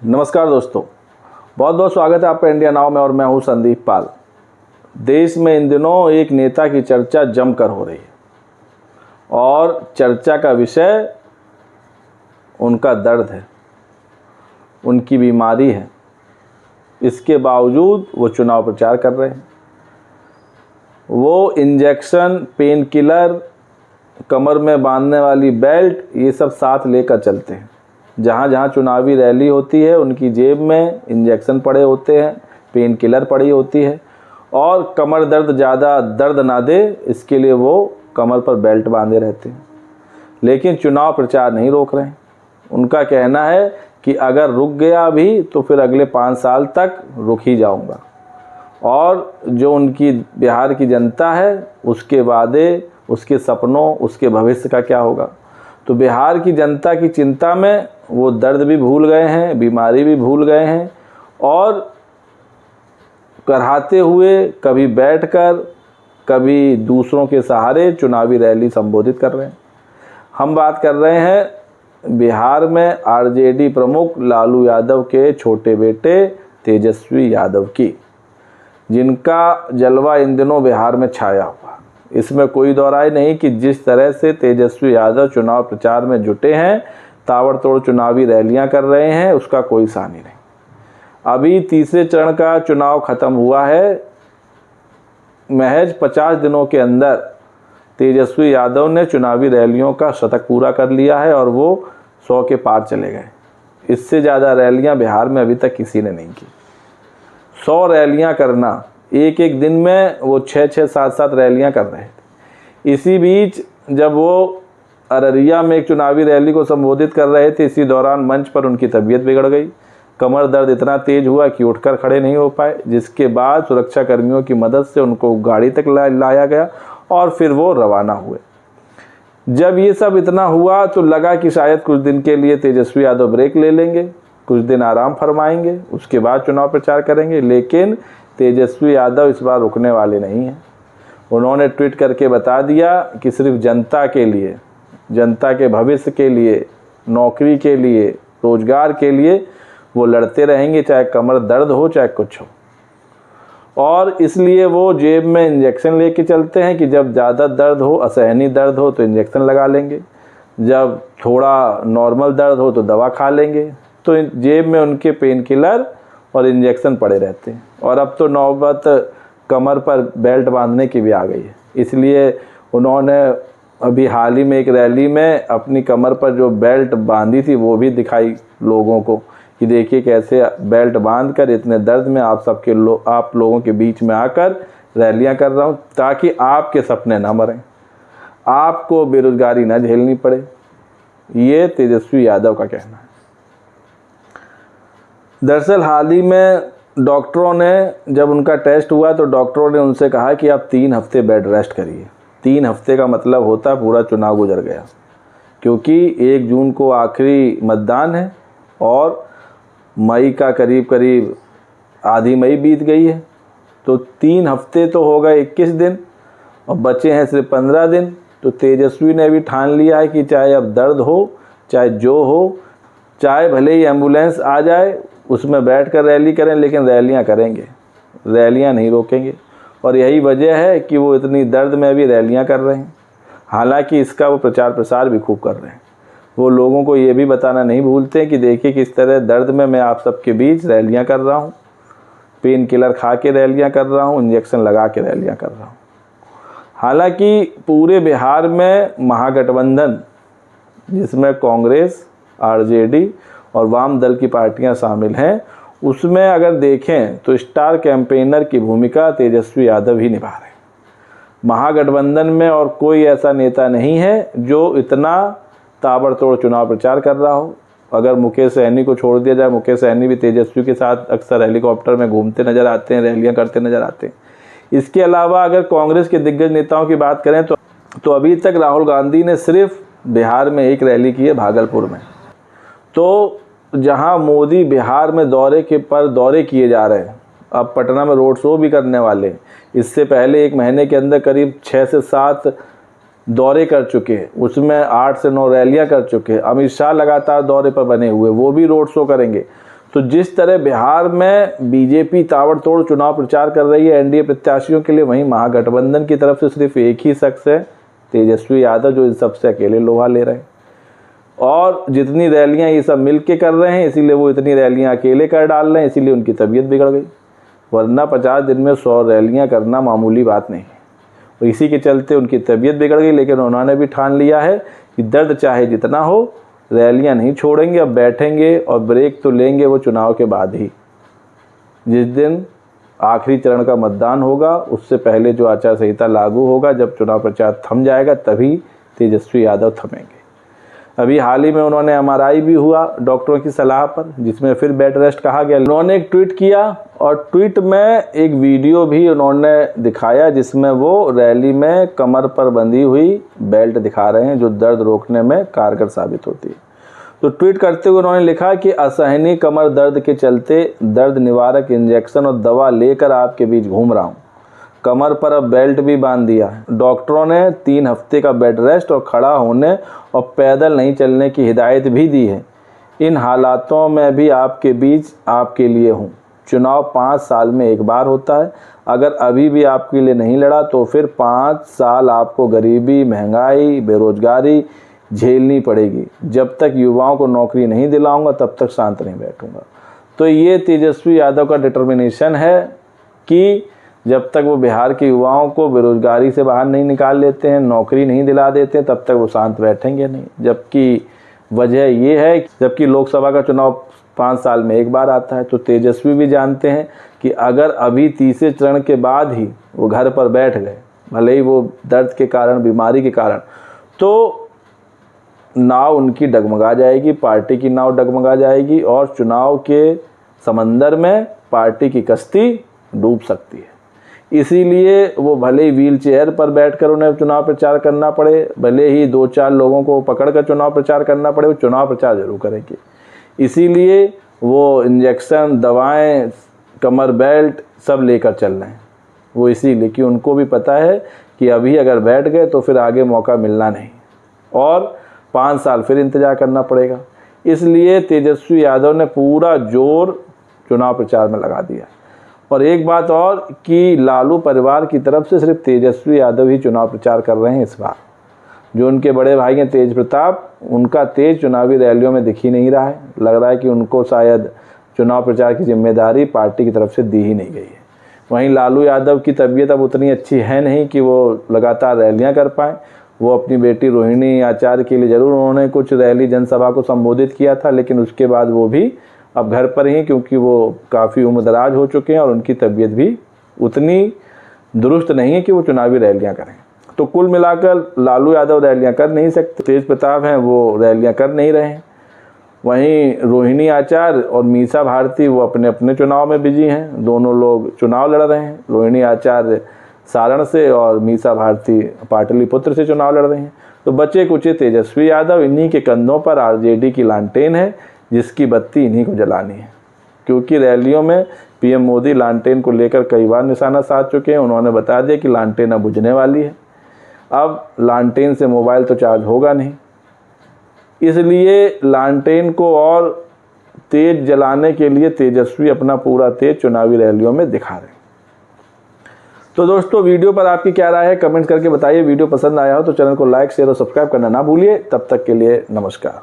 नमस्कार दोस्तों, बहुत बहुत स्वागत है आपका इंडिया नाउ में और मैं हूं संदीप पाल। देश में इन दिनों एक नेता की चर्चा जमकर हो रही है और चर्चा का विषय उनका दर्द है, उनकी बीमारी है। इसके बावजूद वो चुनाव प्रचार कर रहे हैं। वो इंजेक्शन, पेन किलर, कमर में बांधने वाली बेल्ट, ये सब साथ लेकर चलते हैं। जहाँ जहाँ चुनावी रैली होती है उनकी जेब में इंजेक्शन पड़े होते हैं, पेन किलर पड़ी होती है और कमर दर्द ज़्यादा दर्द ना दे इसके लिए वो कमर पर बेल्ट बांधे रहते हैं। लेकिन चुनाव प्रचार नहीं रोक रहे हैं। उनका कहना है कि अगर रुक गया भी तो फिर अगले 5 साल तक रुक ही जाऊंगा। और जो उनकी बिहार की जनता है उसके वादे, उसके सपनों, उसके भविष्य का क्या होगा। तो बिहार की जनता की चिंता में वो दर्द भी भूल गए हैं, बीमारी भी भूल गए हैं और कराहते हुए कभी बैठकर कभी दूसरों के सहारे चुनावी रैली संबोधित कर रहे हैं। हम बात कर रहे हैं बिहार में आरजेडी प्रमुख लालू यादव के छोटे बेटे तेजस्वी यादव की, जिनका जलवा इन दिनों बिहार में छाया हुआ। इसमें कोई दो राय नहीं कि जिस तरह से तेजस्वी यादव चुनाव प्रचार में जुटे हैं, ताबड़तोड़ चुनावी रैलियां कर रहे हैं, उसका कोई सानी नहीं। अभी तीसरे चरण का चुनाव खत्म हुआ है। महज 50 दिनों के अंदर तेजस्वी यादव ने चुनावी रैलियों का शतक पूरा कर लिया है और वो 100 के पार चले गए। इससे ज़्यादा रैलियां बिहार में अभी तक किसी ने नहीं की। 100 रैलियां करना, एक एक दिन में वो 6-6, 7-7 रैलियां कर रहे थे। इसी बीच जब वो अररिया में एक चुनावी रैली को संबोधित कर रहे थे, इसी दौरान मंच पर उनकी तबीयत बिगड़ गई। कमर दर्द इतना तेज हुआ कि उठकर खड़े नहीं हो पाए, जिसके बाद सुरक्षा कर्मियों की मदद से उनको गाड़ी तक लाया गया और फिर वो रवाना हुए। जब ये सब इतना हुआ तो लगा कि शायद कुछ दिन के लिए तेजस्वी यादव ब्रेक ले लेंगे, कुछ दिन आराम फरमाएंगे, उसके बाद चुनाव प्रचार करेंगे। लेकिन तेजस्वी यादव इस बार रुकने वाले नहीं हैं। उन्होंने ट्वीट करके बता दिया कि सिर्फ जनता के लिए, जनता के भविष्य के लिए, नौकरी के लिए, रोजगार के लिए वो लड़ते रहेंगे, चाहे कमर दर्द हो चाहे कुछ हो। और इसलिए वो जेब में इंजेक्शन लेके चलते हैं कि जब ज़्यादा दर्द हो, असहनीय दर्द हो तो इंजेक्शन लगा लेंगे, जब थोड़ा नॉर्मल दर्द हो तो दवा खा लेंगे। तो जेब में उनके पेन किलर और इंजेक्शन पड़े रहते हैं। और अब तो नौबत कमर पर बेल्ट बांधने की भी आ गई है। इसलिए उन्होंने अभी हाल ही में एक रैली में अपनी कमर पर जो बेल्ट बांधी थी वो भी दिखाई लोगों को कि देखिए कैसे बेल्ट बांधकर इतने दर्द में आप लोगों के बीच में आकर रैलियां कर रहा हूं, ताकि आपके सपने ना मरें, आपको बेरोजगारी ना झेलनी पड़े। ये तेजस्वी यादव का कहना है। दरअसल हाल ही में डॉक्टरों ने, जब उनका टेस्ट हुआ तो डॉक्टरों ने उनसे कहा कि आप 3 हफ्ते बेड रेस्ट करिए। 3 हफ्ते का मतलब होता है पूरा चुनाव गुजर गया, क्योंकि 1 जून को आखिरी मतदान है और मई का करीब आधी मई बीत गई है। तो 3 हफ्ते तो हो गए 21 दिन और बचे हैं सिर्फ 15 दिन। तो तेजस्वी ने भी ठान लिया है कि चाहे अब दर्द हो, चाहे जो हो, चाहे भले ही एम्बुलेंस आ जाए, उसमें बैठकर रैली करें, लेकिन रैलियां करेंगे, रैलियां नहीं रोकेंगे। और यही वजह है कि वो इतनी दर्द में भी रैलियां कर रहे हैं। हालांकि इसका वो प्रचार प्रसार भी खूब कर रहे हैं। वो लोगों को ये भी बताना नहीं भूलते कि देखिए किस तरह दर्द में मैं आप सबके बीच रैलियां कर रहा हूँ, पेन किलर खा के रैलियां कर रहा हूँ, इंजेक्शन लगा के रैलियां कर रहा हूँ। हालांकि पूरे बिहार में महागठबंधन, जिसमें कांग्रेस, आरजेडी और वाम दल की पार्टियां शामिल हैं, उसमें अगर देखें तो स्टार कैंपेनर की भूमिका तेजस्वी यादव ही निभा रहे हैं। महागठबंधन में और कोई ऐसा नेता नहीं है जो इतना ताबड़तोड़ चुनाव प्रचार कर रहा हो। अगर मुकेश सहनी को छोड़ दिया जाए, मुकेश सहनी भी तेजस्वी के साथ अक्सर हेलीकॉप्टर में घूमते नजर आते हैं, रैलियां करते नजर आते हैं। इसके अलावा अगर कांग्रेस के दिग्गज नेताओं की बात करें तो अभी तक राहुल गांधी ने सिर्फ बिहार में एक रैली की है, भागलपुर में। तो जहां मोदी बिहार में दौरे किए जा रहे हैं, अब पटना में रोड शो भी करने वाले। इससे पहले 1 महीने के अंदर करीब 6 से 7 दौरे कर चुके हैं, उसमें 8 से 9 रैलियां कर चुके हैं। अमित शाह लगातार दौरे पर बने हुए, वो भी रोड शो करेंगे। तो जिस तरह बिहार में बीजेपी ताबड़तोड़ चुनाव प्रचार कर रही है एनडीए प्रत्याशियों के लिए, वहीं महागठबंधन की तरफ से सिर्फ एक ही शख्स है तेजस्वी यादव, जो इन सबसे अकेले लोहा ले रहे हैं। और जितनी रैलियां ये सब मिल के कर रहे हैं, इसीलिए वो इतनी रैलियां अकेले कर डाल रहे हैं, इसीलिए उनकी तबीयत बिगड़ गई। वरना 50 दिन में 100 रैलियां करना मामूली बात नहीं है। और इसी के चलते उनकी तबीयत बिगड़ गई, लेकिन उन्होंने भी ठान लिया है कि दर्द चाहे जितना हो, रैलियां नहीं छोड़ेंगे। अब बैठेंगे और ब्रेक तो लेंगे वो चुनाव के बाद ही। जिस दिन आखिरी चरण का मतदान होगा, उससे पहले जो आचार संहिता लागू होगा, जब चुनाव प्रचार थम जाएगा, तभी तेजस्वी यादव थमेंगे। अभी हाल ही में उन्होंने एमआरआई भी हुआ डॉक्टरों की सलाह पर, जिसमें फिर बेड रेस्ट कहा गया। उन्होंने एक ट्वीट किया और ट्वीट में एक वीडियो भी उन्होंने दिखाया, जिसमें वो रैली में कमर पर बंधी हुई बेल्ट दिखा रहे हैं, जो दर्द रोकने में कारगर साबित होती है। तो ट्वीट करते हुए उन्होंने लिखा कि असहनीय कमर दर्द के चलते दर्द निवारक इंजेक्शन और दवा लेकर आपके बीच घूम रहा हूँ। कमर पर अब बेल्ट भी बांध दिया है। डॉक्टरों ने 3 हफ्ते का बेड रेस्ट और खड़ा होने और पैदल नहीं चलने की हिदायत भी दी है। इन हालातों में भी आपके बीच आपके लिए हूँ। चुनाव 5 साल में एक बार होता है। अगर अभी भी आपके लिए नहीं लड़ा तो फिर 5 साल आपको गरीबी, महंगाई, बेरोजगारी झेलनी पड़ेगी। जब तक युवाओं को नौकरी नहीं दिलाऊंगा, तब तक शांत नहीं बैठूंगा। तो ये तेजस्वी यादव का डिटर्मिनेशन है कि जब तक वो बिहार के युवाओं को बेरोजगारी से बाहर नहीं निकाल लेते हैं, नौकरी नहीं दिला देते, तब तक वो शांत बैठेंगे नहीं। जबकि वजह ये है, जबकि लोकसभा का चुनाव 5 साल में एक बार आता है, तो तेजस्वी भी जानते हैं कि अगर अभी तीसरे चरण के बाद ही वो घर पर बैठ गए, भले ही वो दर्द के कारण, बीमारी के कारण, तो नाव उनकी डगमगा जाएगी, पार्टी की नाव डगमगा जाएगी और चुनाव के समंदर में पार्टी की कश्ती डूब सकती है। इसीलिए वो भले ही व्हील चेयर पर बैठकर उन्हें चुनाव प्रचार करना पड़े, भले ही 2-4 लोगों को पकड़कर चुनाव प्रचार करना पड़े, वो चुनाव प्रचार जरूर करेंगे। इसीलिए वो इंजेक्शन, दवाएं, कमर बेल्ट सब लेकर चल रहे हैं। वो इसीलिए कि उनको भी पता है कि अभी अगर बैठ गए तो फिर आगे मौका मिलना नहीं और 5 साल फिर इंतजार करना पड़ेगा। इसलिए तेजस्वी यादव ने पूरा जोर चुनाव प्रचार में लगा दिया। और एक बात और कि लालू परिवार की तरफ से सिर्फ तेजस्वी यादव ही चुनाव प्रचार कर रहे हैं इस बार। जो उनके बड़े भाई हैं तेज प्रताप, उनका तेज चुनावी रैलियों में दिख ही नहीं रहा है। लग रहा है कि उनको शायद चुनाव प्रचार की जिम्मेदारी पार्टी की तरफ से दी ही नहीं गई है। वहीं लालू यादव की तबीयत अब उतनी अच्छी है नहीं कि वो लगातार रैलियाँ कर पाएँ। वो अपनी बेटी रोहिणी आचार्य के लिए ज़रूर उन्होंने कुछ रैली, जनसभा को संबोधित किया था, लेकिन उसके बाद वो भी अब घर पर ही, क्योंकि वो काफ़ी उम्रदराज हो चुके हैं और उनकी तबीयत भी उतनी दुरुस्त नहीं है कि वो चुनावी रैलियां करें। तो कुल मिलाकर लालू यादव रैलियां कर नहीं सकते, तेज प्रताप हैं वो रैलियां कर नहीं रहे हैं। वहीं रोहिणी आचार्य और मीसा भारती वो अपने अपने चुनाव में बिजी हैं। दोनों लोग चुनाव लड़ रहे हैं। रोहिणी आचार्य सारण से और मीसा भारती पाटलिपुत्र से चुनाव लड़ रहे हैं। तो बचे कुचे तेजस्वी यादव, इन्हीं के कंधों पर आरजेडी की लांटेन है, जिसकी बत्ती इन्हीं को जलानी है। क्योंकि रैलियों में पीएम मोदी लालटेन को लेकर कई बार निशाना साध चुके हैं। उन्होंने बता दिया कि लालटेन अब बुझने वाली है। अब लालटेन से मोबाइल तो चार्ज होगा नहीं, इसलिए लालटेन को और तेज जलाने के लिए तेजस्वी अपना पूरा तेज चुनावी रैलियों में दिखा रहे हैं। तो दोस्तों, वीडियो पर आपकी क्या राय है कमेंट करके बताइए। वीडियो पसंद आया हो तो चैनल को लाइक, शेयर और सब्सक्राइब करना ना भूलिए। तब तक के लिए नमस्कार।